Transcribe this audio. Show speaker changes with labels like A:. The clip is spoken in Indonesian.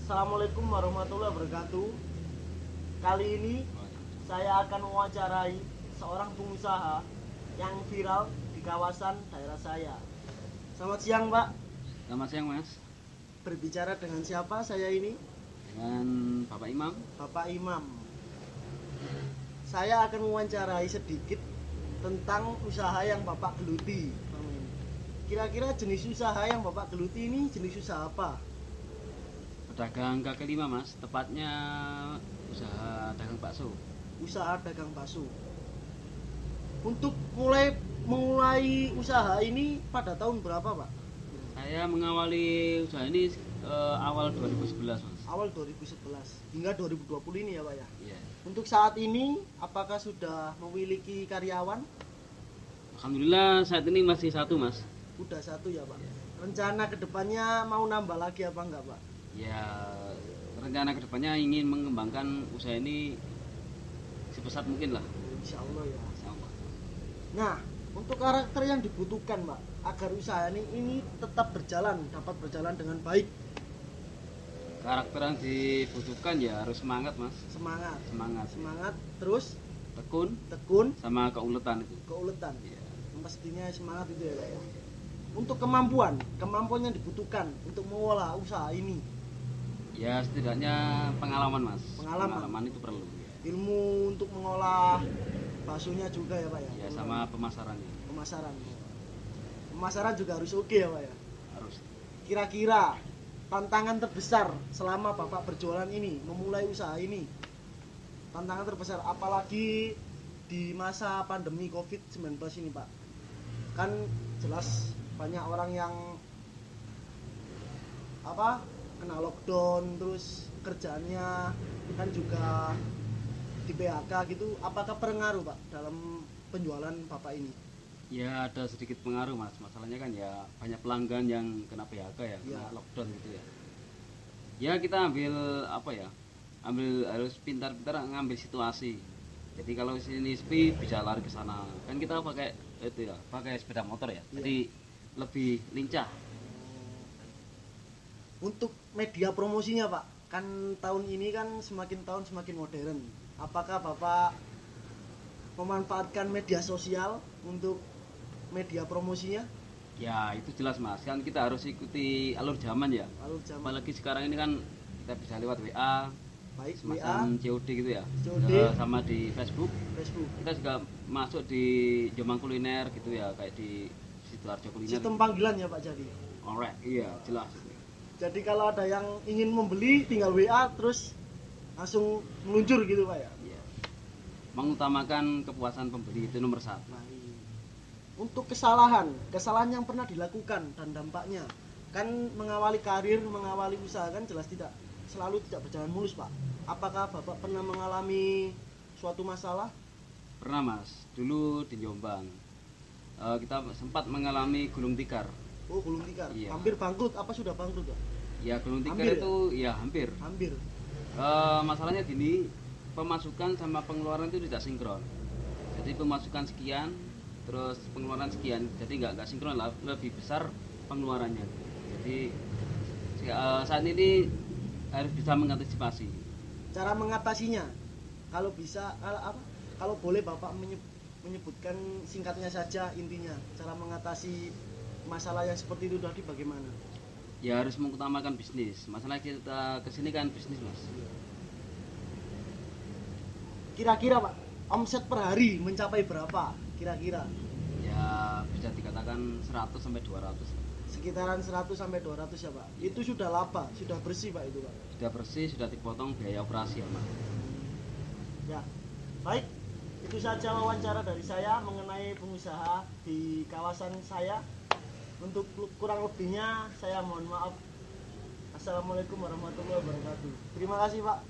A: Assalamualaikum warahmatullahi wabarakatuh. Kali ini saya akan mewawancarai seorang pengusaha yang viral di kawasan daerah saya. Selamat siang, Pak.
B: Selamat siang, Mas.
A: Berbicara dengan siapa saya ini?
B: Dengan Bapak Imam.
A: Bapak Imam. Saya akan mewawancarai sedikit tentang usaha yang Bapak geluti. Kira-kira jenis usaha yang Bapak geluti ini jenis usaha apa?
B: Pedagang kaki lima, Mas. Tepatnya usaha dagang bakso.
A: Usaha dagang bakso. Untuk memulai usaha ini pada tahun berapa, Pak?
B: Saya mengawali usaha ini awal 2011, Mas.
A: Awal 2011 hingga 2020 ini ya, Pak ya.
B: Iya.
A: Untuk saat ini apakah sudah memiliki karyawan?
B: Alhamdulillah saat ini masih satu, Mas.
A: Udah satu ya, Pak.
B: Iya.
A: Rencana kedepannya mau nambah lagi apa enggak, Pak?
B: Ya, rencana kedepannya ingin mengembangkan usaha ini sebesar mungkin lah.
A: Insya Allah ya.
B: Insya Allah.
A: Nah, untuk karakter yang dibutuhkan, Pak, agar usaha ini tetap berjalan, dapat berjalan dengan baik.
B: Karakter yang dibutuhkan ya harus semangat, Mas.
A: Semangat.
B: Semangat.
A: Terus
B: Tekun
A: sama
B: keuletan itu.
A: keuletan.
B: Iya.
A: Pastinya semangat itu ya, Pak ya. Untuk kemampuan yang dibutuhkan untuk mengolah usaha ini.
B: Ya setidaknya pengalaman, Mas.
A: Pengalaman
B: itu perlu. Ya.
A: Ilmu untuk mengolah baksonya juga ya, Pak ya.
B: Ya sama pemasarannya
A: Pemasaran juga harus oke ya, Pak ya.
B: harus.
A: Kira-kira tantangan terbesar selama Bapak berjualan ini, memulai usaha ini, tantangan terbesar apalagi di masa pandemi COVID-19 ini, Pak. Kan jelas banyak orang yang kena lockdown, terus kerjaannya kan juga di PHK gitu. Apakah pengaruh, Pak, dalam penjualan Bapak ini?
B: Ya ada sedikit pengaruh, Mas. Masalahnya kan ya banyak pelanggan yang kena PHK ya, kena
A: Ya.
B: lockdown gitu ya. Ya kita harus pintar-pintar ngambil situasi. Jadi kalau sini sepi bisa lari ke sana. Kan kita pakai sepeda motor ya.
A: Ya.
B: Jadi lebih lincah.
A: Untuk media promosinya, Pak, kan tahun ini kan semakin tahun semakin modern. Apakah Bapak memanfaatkan media sosial untuk media promosinya?
B: Ya itu jelas, Mas. Kan kita harus ikuti alur zaman ya.
A: Lalu zaman
B: Apalagi sekarang ini kan kita bisa lewat WA,
A: baik WA,
B: semacam COD gitu ya.
A: COD.
B: Sama di Facebook.
A: Facebook.
B: Kita juga masuk di Jombang Kuliner gitu ya, kayak di Sidoarjo Kuliner.
A: Sistem panggilan ya, Pak, jadi.
B: Alright, iya jelas.
A: Jadi kalau ada yang ingin membeli tinggal WA terus langsung meluncur gitu, Pak ya.
B: Iya. Mengutamakan kepuasan pembeli itu nomor satu.
A: Baik. Untuk kesalahan yang pernah dilakukan dan dampaknya, kan mengawali karir, mengawali usaha kan jelas selalu tidak berjalan mulus, Pak. Apakah Bapak pernah mengalami suatu masalah?
B: Pernah, Mas. Dulu di Jombang kita sempat mengalami gulung tikar.
A: Oh, gulung tikar.
B: Iya.
A: Hampir bangkrut, apa sudah bangkrut, Pak?
B: Ya gulung tikar
A: Hampir,
B: itu ya hampir.
A: Hampir.
B: Masalahnya gini, pemasukan sama pengeluaran itu tidak sinkron. Jadi pemasukan sekian, terus pengeluaran sekian, jadi nggak sinkron lah, lebih besar pengeluarannya. Jadi saat ini harus bisa mengantisipasi.
A: Cara mengatasinya, kalau bisa, kalau boleh Bapak menyebutkan singkatnya saja intinya, cara mengatasi masalah yang seperti itu tadi bagaimana?
B: Ya harus mengutamakan bisnis. Masalah kita kesini kan bisnis, Mas.
A: Kira-kira, Pak, omset per hari mencapai berapa? Kira-kira?
B: Ya bisa dikatakan 100 sampai 200.
A: Sekitaran 100 sampai 200 ya, Pak. Itu sudah laba, sudah bersih, Pak, itu, Pak.
B: Sudah bersih, sudah dipotong biaya operasi ya, Mas.
A: Ya. Baik, itu saja wawancara dari saya mengenai pengusaha di kawasan saya. Untuk kurang lebihnya saya mohon maaf. Assalamualaikum warahmatullahi wabarakatuh. Terima kasih, Pak.